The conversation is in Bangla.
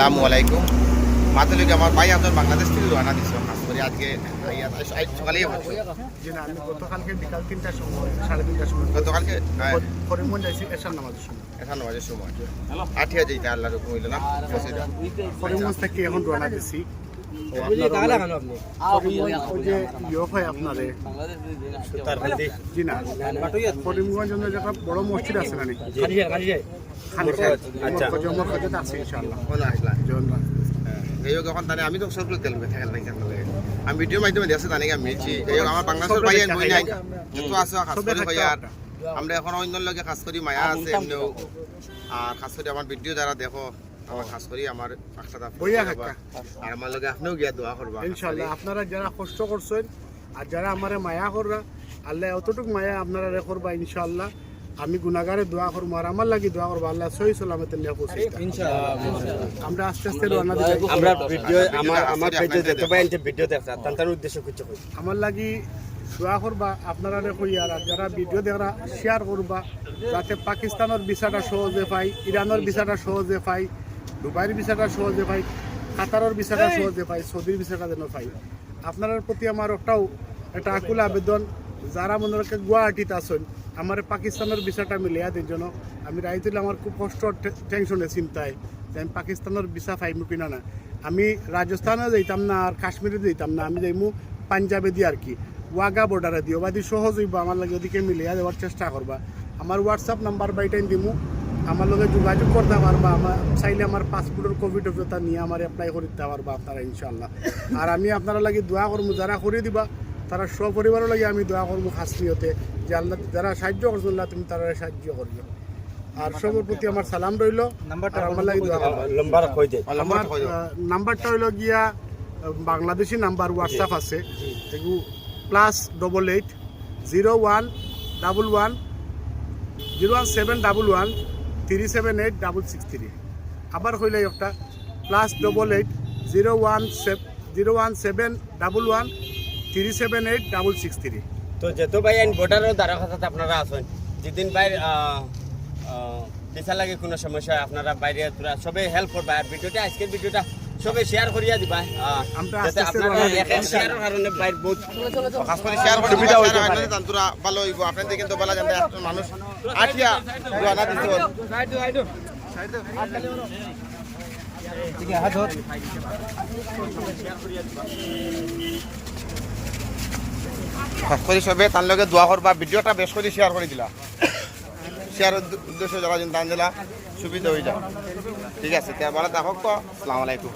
আসসালামু আলাইকুম। মাতলিকে আমার ভাই একজন বাংলাদেশ থেকে রওনা দিছে কাজ করে আজকে সকালেই হচ্ছে। জি না, আমি গতকালকে বিকাল 3টার সময় 3:30টার সময় গতকালকে করিমগঞ্জ যাইছি এশার নামাজের সময়। এখন নামাজের সময় আঠিয়া যেতে আল্লাহর হুকুম হইল না করিমগঞ্জ থেকে এখন রওনা দিছি। ওই যে হয় আপনারে জি না, করিমগঞ্জ একটা বড় মসজিদ আছে না নাকি? আচ্ছা আছে ইনশাআল্লাহ। কোন আসলা এই হোক এখন তাহলে আমি তো সরকার তেল থাকেন নাই আমি ভিডিও মাধ্যমে দেখছি জানি আমি মিলছি এই হোক আমার বাংলাদেশের ভাই বই নাই কিন্তু আছে কাজ করে ভাই আর আমরা এখন অন্য লোকে কাজ করি মায়া আছে এমনিও আর কাজ করি আমার ভিডিও যারা দেখো আমার কাজ করি আমার একসাথে আর আমার লগে আপনিও গিয়া দোয়া করবা ইনশাআল্লাহ। আপনারা যারা কষ্ট করছেন আর যারা আমারে মায়া কররা আল্লাহ অতটুক মায়া আপনারা করবা ইনশাআল্লাহ। আমি গুনাহগারে দোয়া করবো আর আমার লাগি দোয়া করবো আল্লাহ সহি সালামতে নিয়ে পৌঁছে ইনশাআল্লাহ। আমরা আস্তে আস্তে রওনা দিই। আমরা ভিডিও আমার পেজে দেখতে পাই যে ভিডিও দেখতা তার উদ্দেশ্য কিছু কই আমার লাগি দোয়া করবা আপনারা কই আর যারা ভিডিও দেখরা শেয়ার করবা যাতে পাকিস্তানের ভিসাটা সহজে পাই, ইরানের ভিসাটা সহজে পাই, দুবাইয়ের ভিসাটা সহজে পাই, কাতারের ভিসাটা সহজে পাই, সৌদির ভিসাটা যেন পাই। আপনার প্রতি আমার একটা আকুল আবেদন, যারা মনে রাখে গুয়াহাটিতে আসেন আমার পাকিস্তানের ভিসাটা মিলিয়া দিন জন্য আমি রাইতুলে আমার খুব কষ্ট টেনশনে চিন্তায় যে আমি পাকিস্তানের ভিসা পাইমু কিনা না। আমি রাজস্থানে যাইতাম না আর কাশ্মীরে যাইতাম না, আমি যাইমু পাঞ্জাবে দিয়ে আর কি ওয়াগা বর্ডারে দিও বাদি সহজ হইব আমার লাগে ওদিকে মিলিয়া দেওয়ার চেষ্টা করবা। আমার হোয়াটসঅ্যাপ নাম্বার বাইটাই দিমু, আমার লগে যোগাযোগ করতে পারবা। আমার চাইলে আমার পাসপোর্টের কোভিড অভিজ্ঞতা নিয়ে আমার অ্যাপ্লাই করতে পারবা আপনারা ইনশাআল্লাহ। আর আমি আপনারা লাগি দোয়া করবো, যারা করে দিবা তারা সপরিবারও লাগে আমি দোয়া করবো খাস নিয়তে যে আল্লাহ যারা সাহায্য করছো আল্লাহ তুমি তারা সাহায্য করবে। আর সবার প্রতি আমার সালাম রইল। নাম্বারটা আমার লাগে দোয়া করবা। আমার নাম্বারটা হইল গিয়া বাংলাদেশি নাম্বার হোয়াটসঅ্যাপ আছে এগু +88 01 11 01711 378 663। আবার হইলে একটা +88 01711 378 663। তো যেহেতু ভাই আইন বর্ডারের দ্বারা কথা আপনারা আছেন যেদিন বাইরে ভিসা লাগে কোনো সমস্যা আপনারা বাইরে সবাই হেল্প করবা। আর ভিডিওটা আজকের ভিডিওটা সবাই শেয়ার করিয়া দিবা যাতে আপনারা শেয়ারের কারণে বাইরে বহুত কাজ করে শেয়ার করে সুবিধা হইছে তান্তরা ভালো হইব। আপনাদের কিন্তু বলা জানতে একজন মানুষ আঠিয়া রওনা দিতে ঠিক আছে হাত ধর খাস করে সবে তার লগে দোয়া করবা। ভিডিওটা বেশ করে শেয়ার করে দিলা, শেয়ারের উদ্দেশ্য যারা দান দিলা সুবিধা হয়ে যাও। ঠিক আছে, ভালো থাকক। আসসালামু আলাইকুম।